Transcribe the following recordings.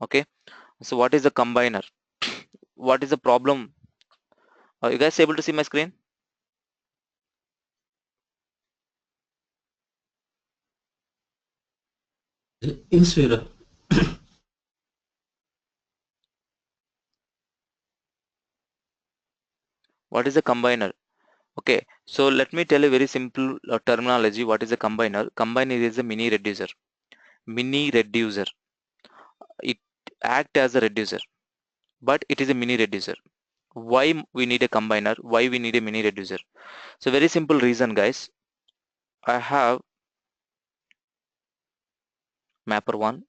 Okay, so what is the combiner? What is the problem? Are you guys able to see my screen? Yes, sir. What is a combiner? Okay, so let me tell you very simple terminology. What is a combiner? Combiner is a mini reducer. Mini reducer. It act as a reducer, but it is a mini reducer. Why we need a combiner? Why we need a mini reducer? So very simple reason, guys. I have mapper 1,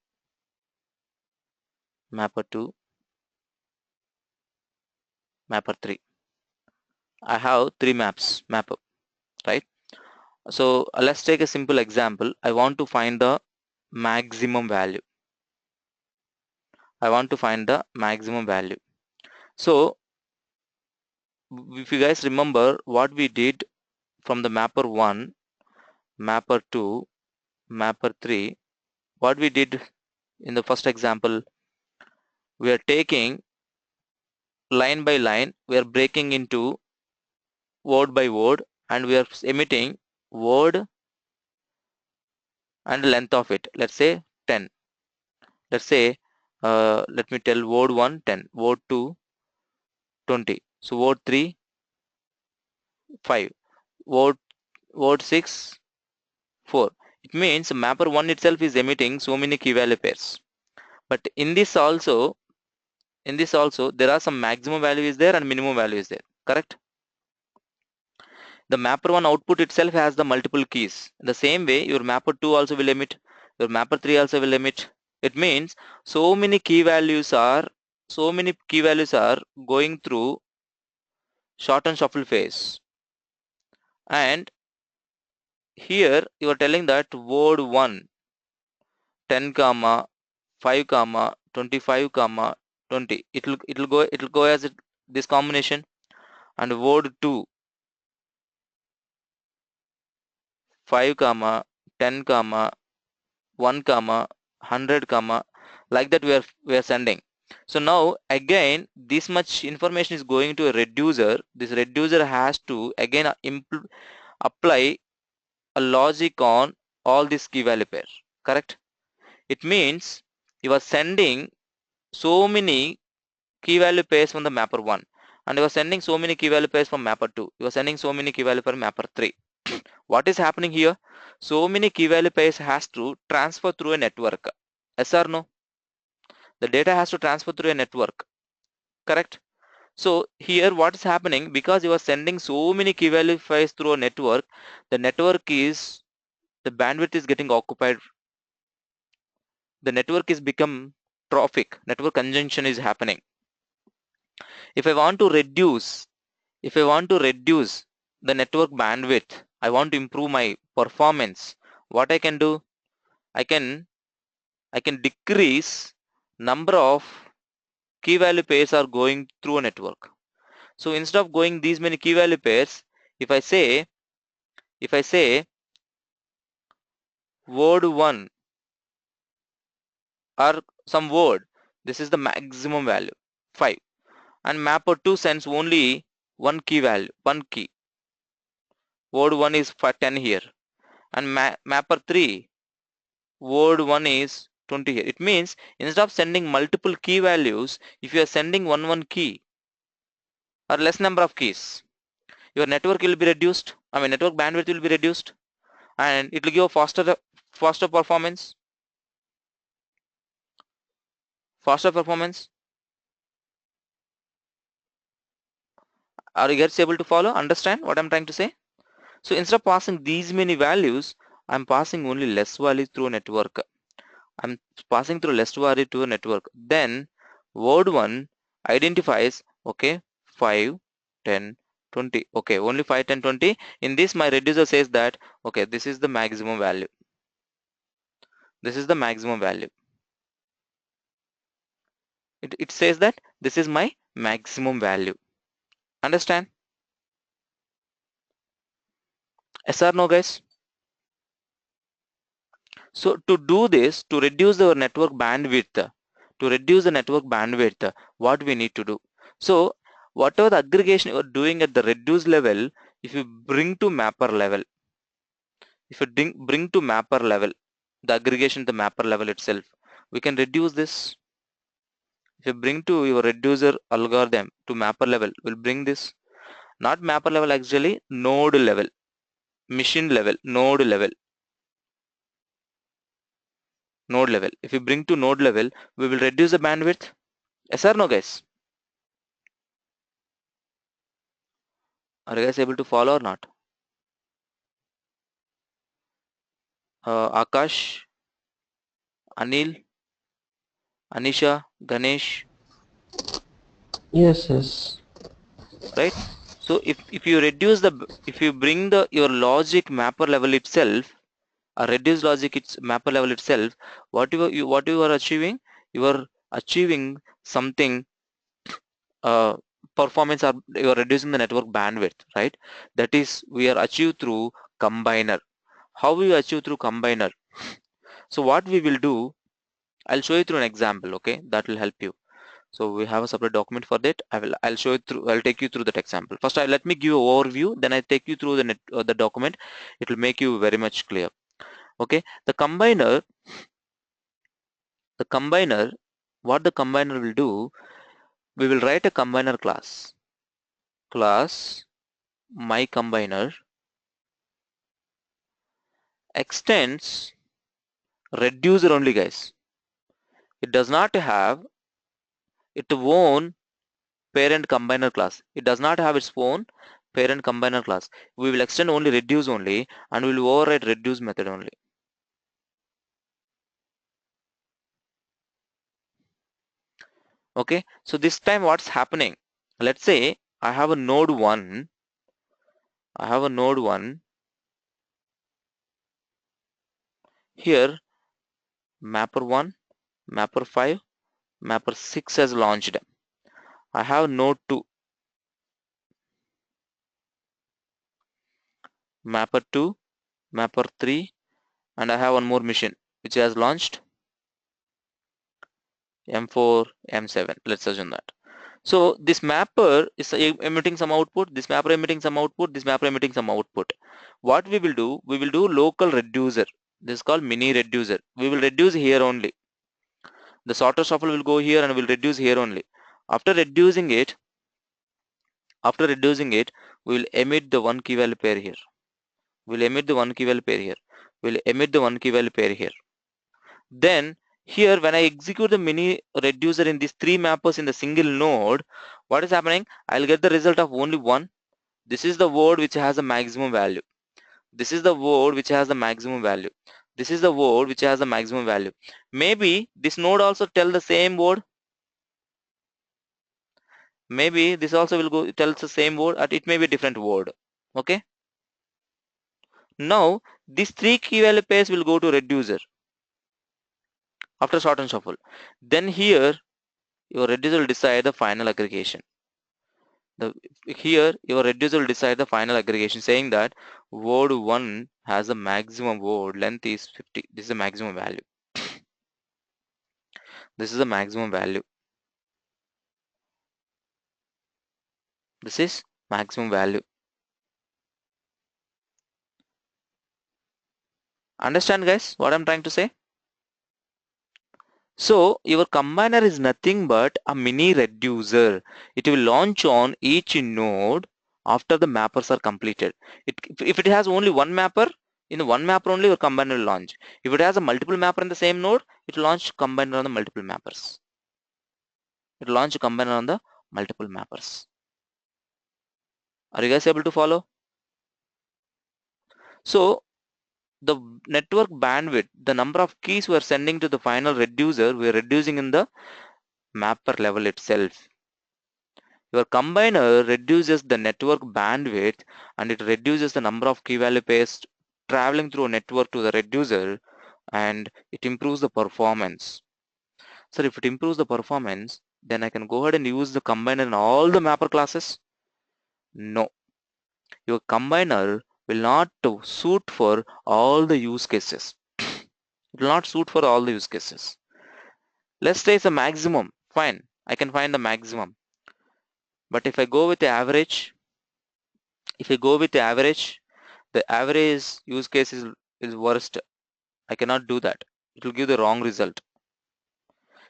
mapper 2, mapper 3. I have three maps, mapper, right? So let's take a simple example. I want to find the maximum value. I want to find the maximum value. So if you guys remember what we did from the mapper 1, mapper 2, mapper 3, what we did in the first example, we are taking line by line, we are breaking into word by word, and we are emitting word and length of it. Let's say 10. Let's say, let me tell word 1, 10, word 2, 20. So word 3, 5, word, word 6, 4. It means mapper 1 itself is emitting so many key value pairs. But in this also, there are some maximum value is there and minimum value is there. Correct? The mapper 1 output itself has the multiple keys. In the same way, your mapper 2 also will emit, your mapper 3 also will emit. It means so many key values are going through short and shuffle phase. And here you are telling that word 1, 10 comma 5 comma 25 comma 20. It'll go as this combination. And word 2, 5 comma 10 comma 1 comma 100 comma, like that we are sending. So now again this much information is going to a reducer. This reducer has to again apply a logic on all these key value pairs. Correct? It means you are sending so many key value pairs from the mapper 1, and you are sending so many key value pairs from mapper 2. You are sending so many key value pairs from mapper 3. What is happening here? So many key value pairs has to transfer through a network. Yes or no? The data has to transfer through a network. Correct? So here what is happening, because you are sending so many key value pairs through a network, the bandwidth is getting occupied. The network is become traffic. Network congestion is happening. If I want to reduce, if I want to reduce the network bandwidth, I want to improve my performance. What I can do? I can I can decrease number of key value pairs are going through a network. So instead of going these many key value pairs, if I say word 1 or some word, this is the maximum value 5, and mapper 2 sends only one key value, one key. Word 1 is for 10 here, and mapper 3, word 1 is 20 here. It means instead of sending multiple key values, if you are sending one key or less number of keys, your network will be reduced. I mean network bandwidth will be reduced, and it will give faster performance. Faster performance. Are you guys able to follow? Understand what I'm trying to say? So instead of passing these many values, I'm passing only less value through a network. I'm passing through less value to a network. Then word 1 identifies, okay, 5, 10, 20. Okay, only 5, 10, 20. In this, my reducer says that, okay, this is the maximum value. This is the maximum value. It says that this is my maximum value. Understand? Yes or no, guys? So to do this, to reduce our network bandwidth, To reduce the network bandwidth, what we need to do? So whatever the aggregation you are doing at the reduce level, if you bring to mapper level, if you bring to mapper level, the aggregation to mapper level itself, we can reduce this. If you bring to your reducer algorithm to mapper level, we'll bring this, not mapper level, actually node level, machine level, node level. If you bring to node level, we will reduce the bandwidth. Yes or no, guys? Are you guys able to follow or not? Akash, Anil, Anisha, Ganesh, Yes, yes. right? So if you reduce the, if you bring the your logic mapper level itself, a reduced logic its mapper level itself, what you are achieving, you are achieving something, uh, performance, or you are reducing the network bandwidth, right? That is we are achieved through combiner. How we achieve through combiner? So what we will do, I'll show you through an example, okay? That will help you. So we have a separate document for that. I'll show it through. I'll take you through that example. First, let me give you an overview. Then I take you through the document. It will make you very much clear. Okay. The combiner. What the combiner will do? We will write a combiner class. Class my combiner extends reducer only, guys. It does not have its own parent combiner class. It does not have its own parent combiner class. We will extend only reduce only, and we will override reduce method only. Okay, so this time what's happening? Let's say I have a node 1. I have a node 1 here. Mapper 1, mapper 5, mapper 6 has launched. I have node 2, mapper 2, mapper 3, and I have one more machine which has launched M4, M7. Let's assume that. So this mapper is emitting some output, this mapper emitting some output, this mapper emitting some output. What we will do? We will do local reducer. This is called mini reducer. We will reduce here only. The sorter shuffle will go here and will reduce here only. After reducing it, we will emit the one key value pair here. We'll emit the one key value pair here. We'll emit the one key value pair here. Then here, when I execute the mini reducer in these three mappers in the single node, what is happening? I'll get the result of only one. This is the word which has the maximum value. This is the word which has the maximum value. This is the word which has the maximum value. Maybe this node also tell the same word. Maybe this also will go tells the same word, and it may be a different word. Okay. Now these three key value pairs will go to reducer after sort and shuffle. Then here your reducer will decide the final aggregation. Here your reducer will decide the final aggregation, saying that word 1 has a maximum word length is 50. This is the maximum value. This is the maximum value. This is maximum value. Understand, guys, what I'm trying to say? So your combiner is nothing but a mini reducer. It will launch on each node after the mappers are completed. If it has only one mapper, in one mapper only your combiner will launch. If it has a multiple mapper in the same node, it will launch combiner on the multiple mappers. It will launch a combiner on the multiple mappers. Are you guys able to follow? So the network bandwidth, the number of keys we are sending to the final reducer, we are reducing in the mapper level itself. Your combiner reduces the network bandwidth, and it reduces the number of key value pairs traveling through a network to the reducer, and it improves the performance. So if it improves the performance, then I can go ahead and use the combiner in all the mapper classes? No. Your combiner will not suit for all the use cases. It will not suit for all the use cases. Let's say it's a maximum. Fine, I can find the maximum. But if I go with the average, the average use case is worst. I cannot do that. It will give the wrong result.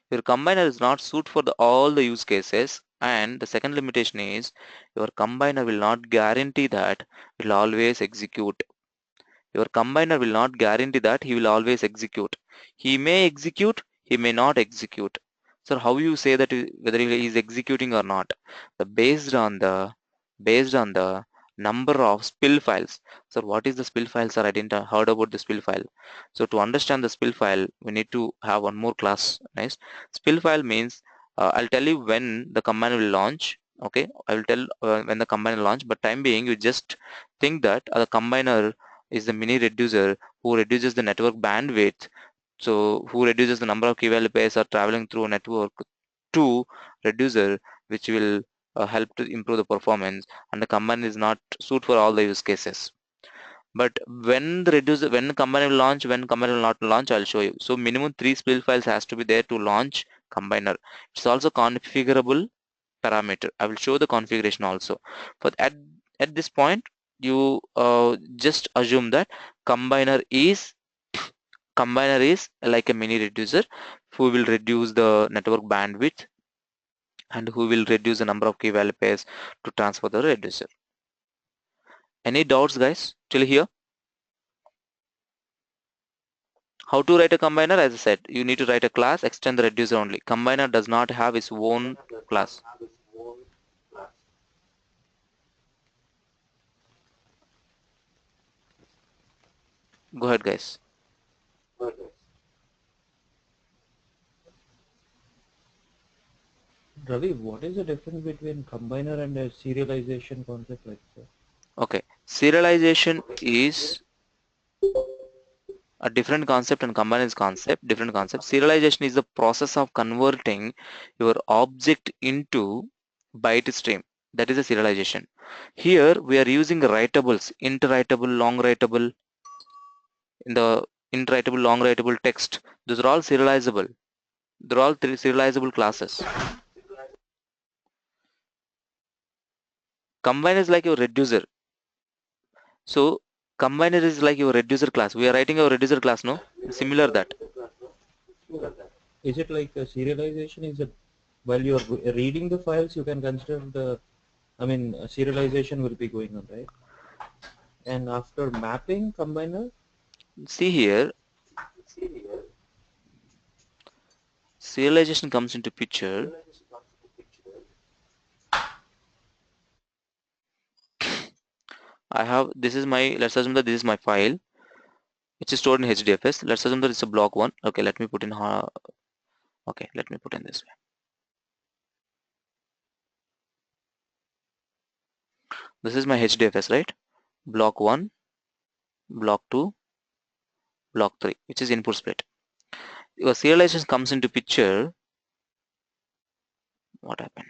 Your combiner is not suited for all the use cases. And the second limitation is your combiner will not guarantee that it will always execute. Your combiner will not guarantee that he will always execute. He may execute, he may not execute. So how you say that whether he is executing or not? The based on the number of spill files. So what is the spill file, sir? I didn't heard about the spill file. So to understand the spill file, we need to have one more class. Nice. Spill file means I'll tell you when the combiner will launch. Okay, I will tell when the combiner launch. But time being, you just think that the combiner is the mini reducer who reduces the network bandwidth. So who reduces the number of key value pairs are traveling through a network to reducer, which will help to improve the performance. And the combiner is not suit for all the use cases. But when the combiner will launch, when combiner will not launch, I'll show you. So minimum 3 spill files has to be there to launch combiner. It's also configurable parameter. I will show the configuration also. But at this point, you just assume that combiner is combiner is like a mini reducer who will reduce the network bandwidth and who will reduce the number of key value pairs to transfer the reducer. Any doubts, guys, till here? How to write a combiner? As I said, you need to write a class, extend the reducer only. Combiner does not have its own class. Go ahead, guys. Ravi, what is the difference between combiner and a serialization concept like that? Okay, serialization is a different concept and combine is concept different concept. Serialization is the process of converting your object into byte stream. That is a serialization. Here we are using writables, interwritable, long writable. In the interwritable, long writable text, those are all serializable. They're all three serializable classes. Combine is like your reducer. So combiner is like your reducer class. We are writing our reducer class, no? Similar that. Is it like a serialization? Is it while you're reading the files, you can consider the, I mean, serialization will be going on, right? And after mapping combiner, See here, serialization comes into picture. I have, this is my, let's assume that this is my file, which is stored in HDFS. Let's assume that it's a block one. Okay, let me put in, okay, let me put in this way. This is my HDFS, right? Block one, block two, block three, which is input split. Your serialization comes into picture. What happened?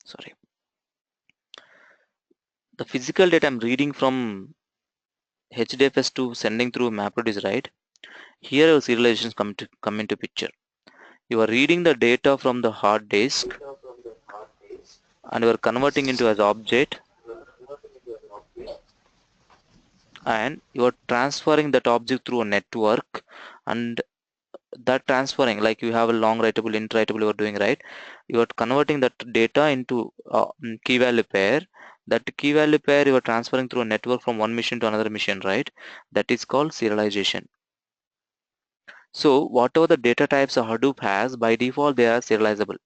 Sorry. The physical data I'm reading from HDFS to sending through Mapreduce, right? Here your serializations come into picture. You are reading the data from the hard disk and you are converting into as object, and you are transferring that object through a network. And that transferring, like you have a long writable, int writable you are doing, right? You are converting that data into key value pair. That key value pair you are transferring through a network from one machine to another machine, right? That is called serialization. So whatever the data types a Hadoop has, by default they are serializable.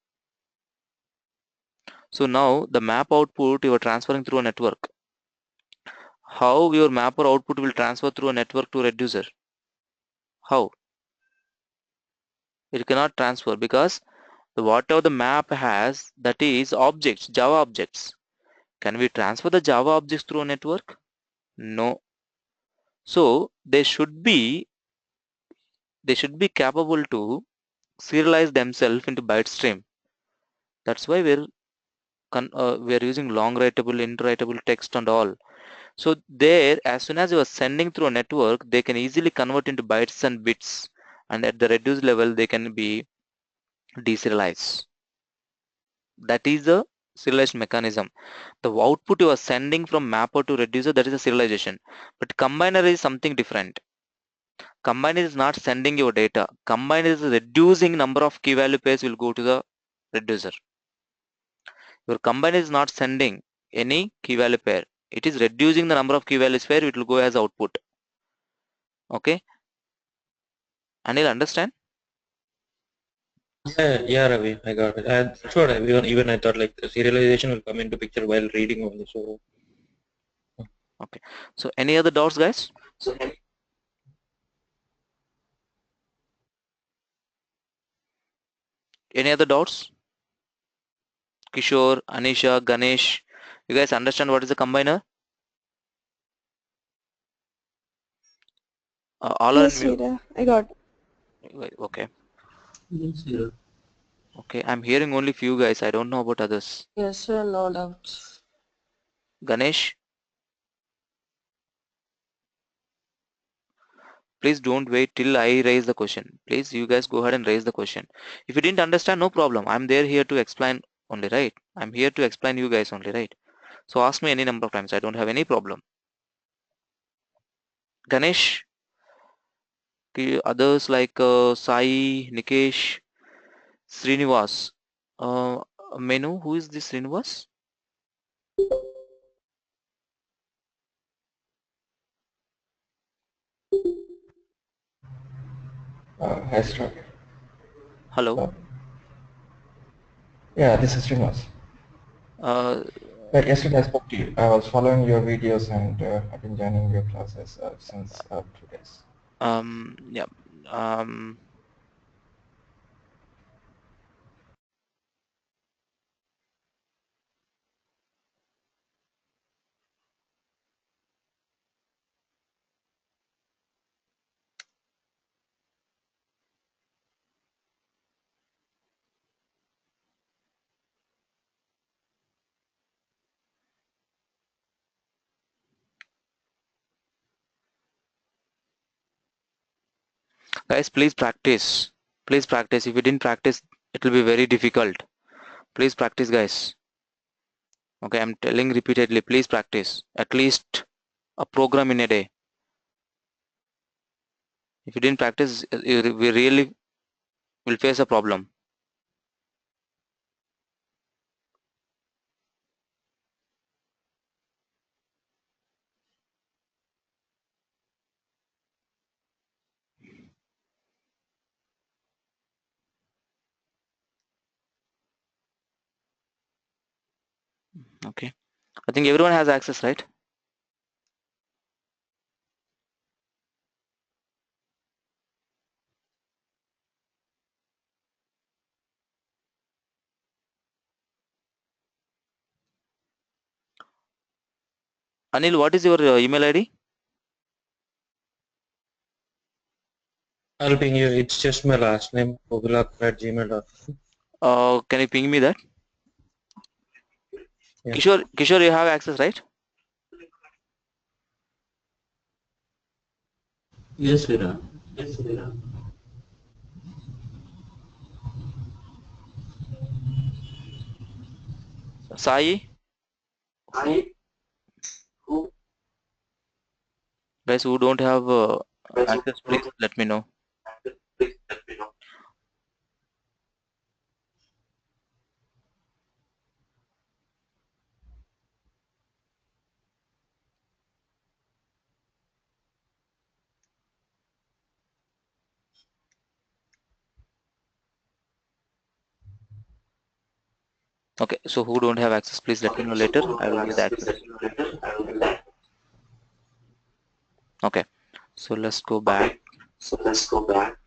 So now the map output you are transferring through a network. How your mapper output will transfer through a network to reducer? How? It cannot transfer because the whatever the map has, that is objects, Java objects. Can we transfer the Java objects through a network? No. So they should be capable to serialize themselves into byte stream. That's why we're using long writable, interwritable text and all. So there, as soon as you are sending through a network, they can easily convert into bytes and bits, and at the reduced level, they can be deserialized. That is the serialization mechanism. The output you are sending from mapper to reducer, that is a serialization. But combiner is something different. Combiner is not sending your data. Combiner is reducing number of key value pairs will go to the reducer. Your combiner is not sending any key value pair. It is reducing the number of key values pair. It will go as output. Okay, Anil, understand? Yeah, yeah, Ravi, I got it. That's what even I thought like serialization will come into picture while reading only. So Okay. So any other doubts, guys? so Any other doubts? Kishore, Anisha, Ganesh, you guys understand what is a combiner? All are in Yes, mute. Rita, I got it. Okay. yes, yeah. Okay. I'm hearing only few guys. I don't know about others. Yes, sir, no doubts. Ganesh, please don't wait till I raise the question. Please, you guys go ahead and raise the question. If you didn't understand, no problem. I'm there here to explain only, right? I'm here to explain you guys only, right? So ask me any number of times. I don't have any problem. Ganesh, others like Sai, Nikesh, Srinivas. Menu, who is this Srinivas? Hi, Hello. uh, yeah, this is Srinivas. Uh, Yesterday I spoke to you. I was following your videos and I've been joining your classes since 2 days. yeah. Um, guys, please practice. Please practice. If you didn't practice, it will be very difficult. Please practice, guys. Okay, I'm telling repeatedly, please practice. At least a program in a day. If you didn't practice, we really will face a problem. Okay. I think everyone has access, right? Anil, what is your email ID? I'll ping you. It's just my last name, obilak@gmail.com. Can you ping me that? Yeah. Kishore, you have access, right? Yes, Veera. Yes, Veera. Sai, I who guys who don't have guys who access, please don't let me know. please let me know. Okay, so who don't have access, please let me Okay, know so later. who I have will give the access, please access. let me know later. I will do that. Okay, so let's go back. Okay, so let's go back.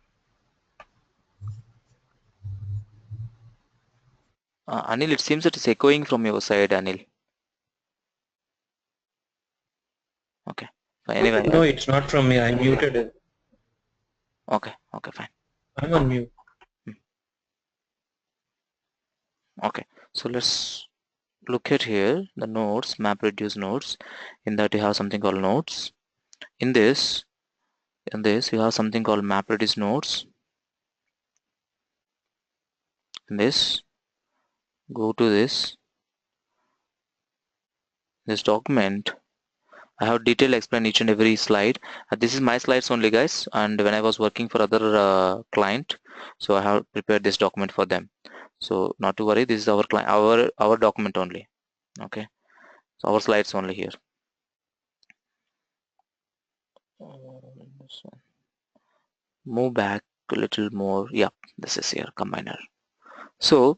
Anil, it seems it is echoing from your side, Anil. Okay, fine. Anyway, No, it's not from me. I muted it. okay, okay, fine. I'm on mute. Hmm, okay, so let's look at here the nodes, Mapreduce nodes. In that you have something called nodes. In this you have something called Mapreduce nodes. In this, go to this document. I have detailed explain each and every slide. This is my slides only, guys, and when I was working for other client, so I have prepared this document for them. So not to worry, this is our client, our document only. Okay, so our slides only here. This one. Move back a little more. Yep, this is here combiner. So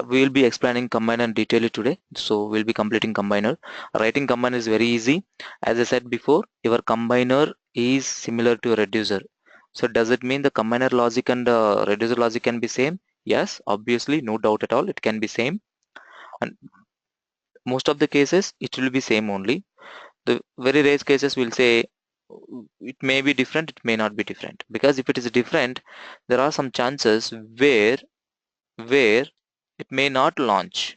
we will be explaining combiner in detail today. So we'll be completing combiner. Writing combiner is very easy. As I said before, your combiner is similar to a reducer. So does it mean the combiner logic and reducer logic can be same? Yes, obviously, no doubt at all. It can be same. And most of the cases, it will be same only. The very rare cases will say it may be different, it may not be different. Because if it is different, there are some chances where it may not launch.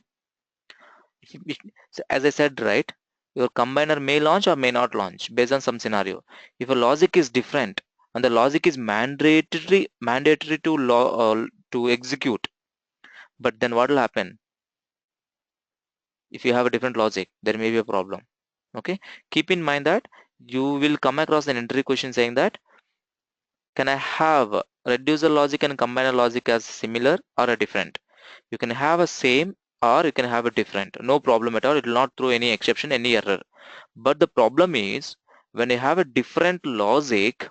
So as I said, right, your combiner may launch or may not launch based on some scenario. If a logic is different and the logic is mandatory to execute, but then what will happen? If you have a different logic, there may be a problem. Okay, keep in mind that you will come across an entry question saying that can I have reducer logic and combiner logic as similar or a different? You can have a same or you can have a different. No problem at all. It will not throw any exception, any error. But the problem is when you have a different logic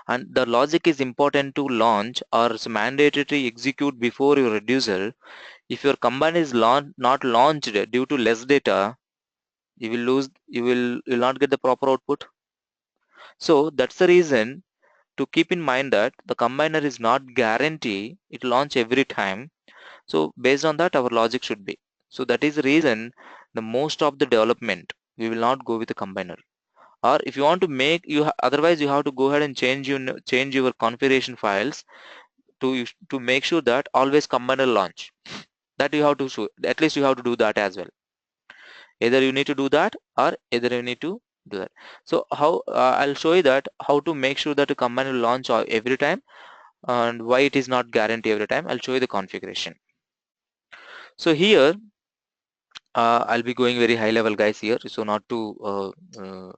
and the logic is important to launch or is mandatory to execute before your reducer, if your combiner is not launched due to less data, you will not get the proper output. So that's the reason to keep in mind that the combiner is not guarantee it launch every time. So based on that our logic should be. So that is the reason the most of the development we will not go with the combiner. Or if you want to make otherwise you have to go ahead and change your configuration files to make sure that always combiner launch. That you have to show, at least you have to do that as well. Either you need to do that or either you need to do that. So how I'll show you that how to make sure that a combiner will launch every time and why it is not guaranteed every time. I'll show you the configuration. So here I'll be going very high level, guys, here, so not to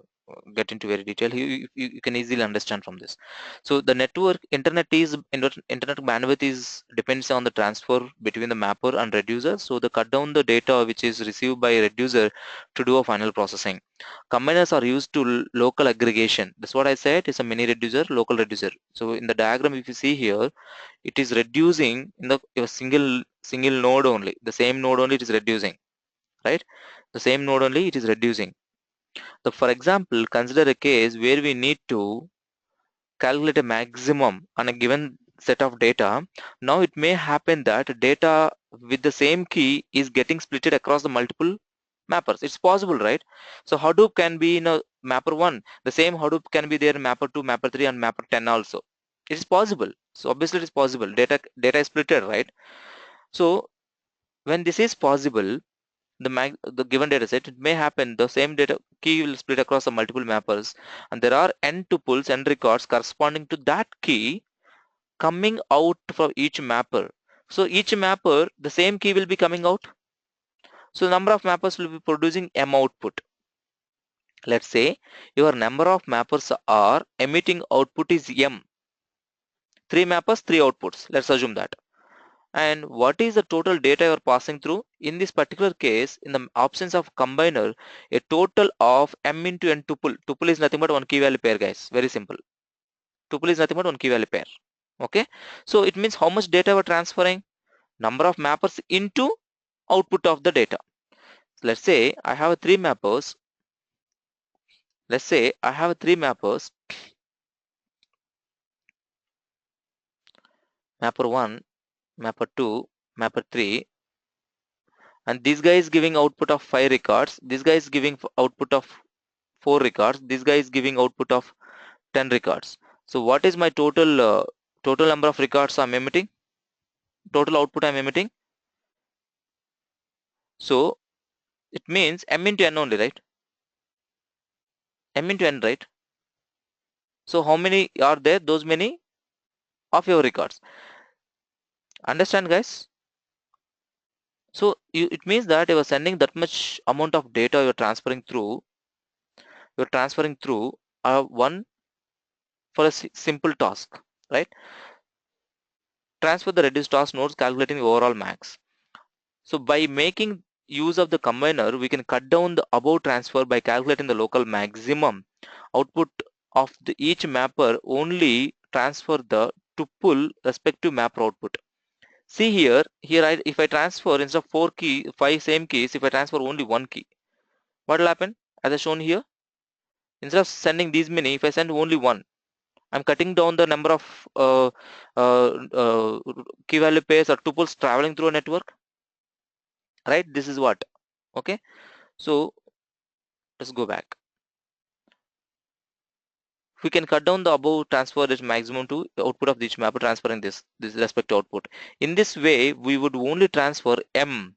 get into very detail. You can easily understand from this. So the internet bandwidth is depends on the transfer between the mapper and reducer. So the cut down the data which is received by reducer to do a final processing. Combiners are used to local aggregation. That's what I said. It's a mini reducer, local reducer. So in the diagram, if you see here, it is reducing in the a single node only. The same node only it is reducing, right? The same node only it is reducing. So for example, consider a case where we need to calculate a maximum on a given set of data. Now it may happen that data with the same key is getting splitted across the multiple mappers. It's possible, right? So Hadoop can be in a mapper 1. The same Hadoop can be there in mapper 2, mapper 3 and mapper 10 also. It is possible. So obviously it is possible. Data is splitted, right? So when this is possible, the given data set, it may happen the same data key will split across the multiple mappers and there are n tuples and records corresponding to that key coming out from each mapper. So each mapper, the same key will be coming out. So number of mappers will be producing m output. Let's say your number of mappers are emitting output is m. 3 mappers, 3 outputs. Let's assume that. And what is the total data you're passing through? In this particular case, in the absence of combiner, a total of m into n tuple. Tuple is nothing but one key value pair, guys. Very simple. Tuple is nothing but one key value pair. Okay. So it means how much data we're transferring? Number of mappers into output of the data. Let's say I have three mappers. Let's say I have three mappers. Mapper 1, mapper 2, mapper 3, and this guy is giving output of 5 records. This guy is giving output of 4 records. This guy is giving output of 10 records. So what is my total number of records I'm emitting? Total output I'm emitting? So it means m into n only, right? M into n, right? So how many are there? Those many of your records. Understand, guys? So it means that you are sending that much amount of data you're transferring through one for a simple task, right? Transfer the reduced task nodes, calculating the overall max. So by making use of the combiner, we can cut down the above transfer by calculating the local maximum output of each mapper, only transfer the to pull respective mapper output. See here if I transfer instead of 5 same keys, if I transfer only one key, what will happen? As I shown here, instead of sending these many, if I send only one, I'm cutting down the number of key value pairs or tuples traveling through a network, right? This is what. Okay, so let's go back. We can cut down the above transfer its maximum to the output of each mapper, transferring this respective output. In this way, we would only transfer m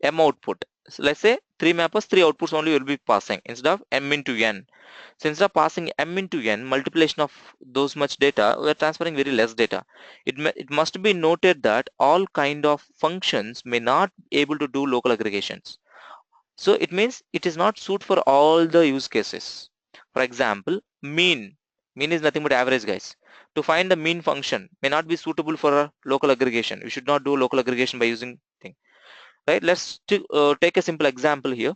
output. So let's say 3 mappers, 3 outputs only will be passing instead of m into n. So instead of passing m into n, multiplication of those much data, we are transferring very less data. It must be noted that all kind of functions may not able to do local aggregations. So it means it is not suit for all the use cases. For example, mean is nothing but average, guys. To find the mean function may not be suitable for a local aggregation. We should not do local aggregation by using thing, right? Let's take a simple example here.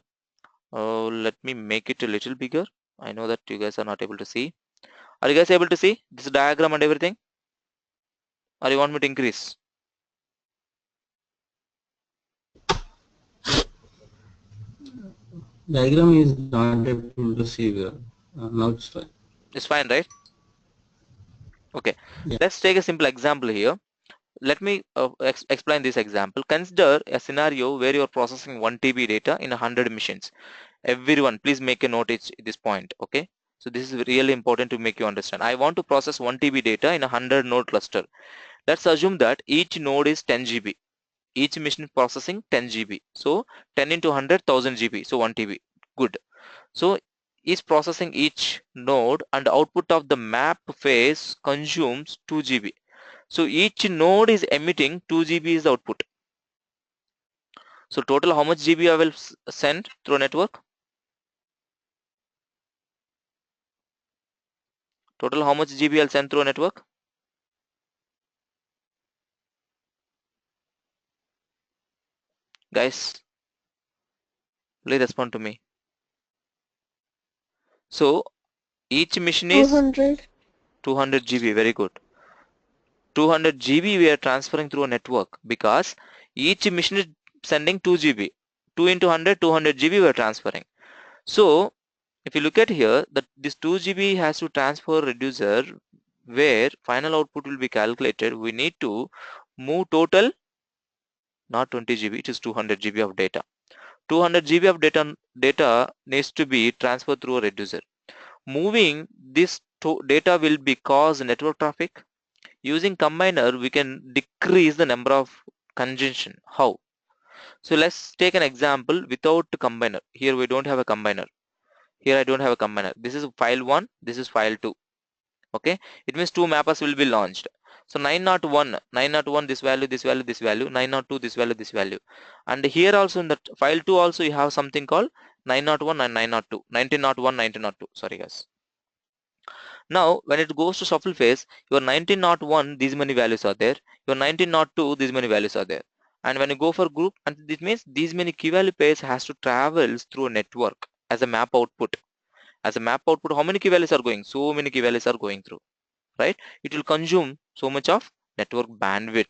Let me make it a little bigger. I know that you guys are not able to see. Are you guys able to see this diagram and everything, or you want me to increase? Diagram is not able to see well. Now it's fine. It's fine, right? Okay, Yeah. let's take a simple example here. Let me explain this example. Consider a scenario where you are processing 1 TB data in 100 machines. Everyone, please make a note at this point. Okay, so this is really important to make you understand. I want to process 1 TB data in a 100 node cluster. Let's assume that each node is 10 GB. Each machine processing 10 GB. So 10 into 100, 1000 GB. So 1 TB. Good. So is processing each node, and the output of the map phase consumes 2 GB. So each node is emitting 2 GB is the output. So total how much GB I will send through a network? Total how much GB I'll send through a network? Guys, please respond to me. So each machine is 200. 200 GB. Very good. 200 GB we are transferring through a network because each machine is sending 2 GB. 2 into 100, 200 GB we are transferring. So if you look at here, that this 2 GB has to transfer reducer where final output will be calculated. We need to move total, not 20 GB, it is 200 GB of data. 200 GB of data needs to be transferred through a reducer. Moving this data will be cause network traffic. Using combiner, we can decrease the number of congestion. How? So let's take an example without combiner. Here we don't have a combiner. Here I don't have a combiner. This is file 1, this is file 2. Okay, it means 2 mappers will be launched. So 901 this value, this value, this value, 902 this value, this value. And here also in the file 2 also you have something called 901 and 902, 1901, 1902. Sorry guys. Now when it goes to shuffle phase, your 1901 these many values are there, your 1902 these many values are there. And when you go for group, and this means these many key value pairs has to travel through a network as a map output. As a map output, how many key values are going? So many key values are going through, right? It will consume so much of network bandwidth.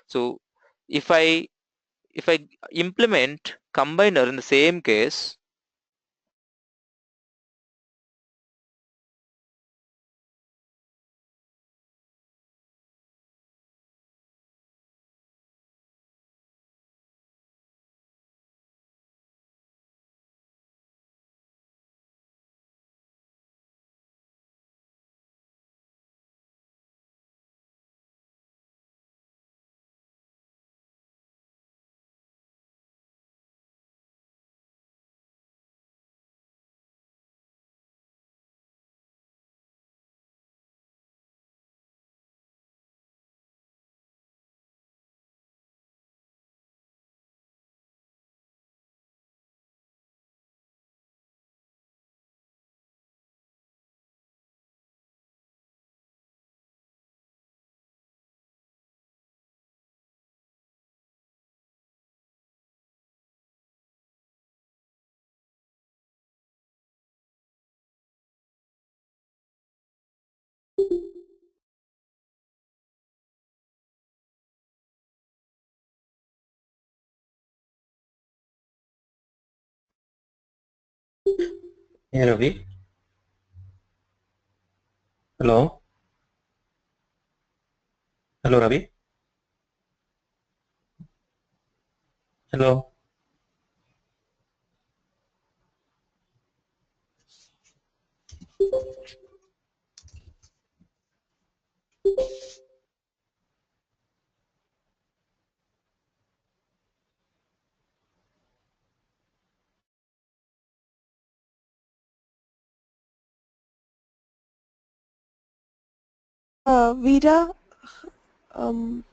So if I implement combiner in the same case, Hey Ravi. Hello. Hello Ravi. Hello. Veera, um,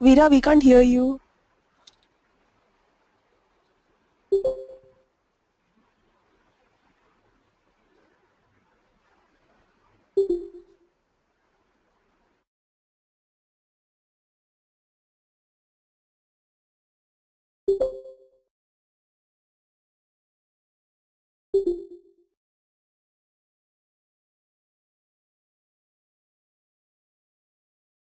Veera, we can't hear you.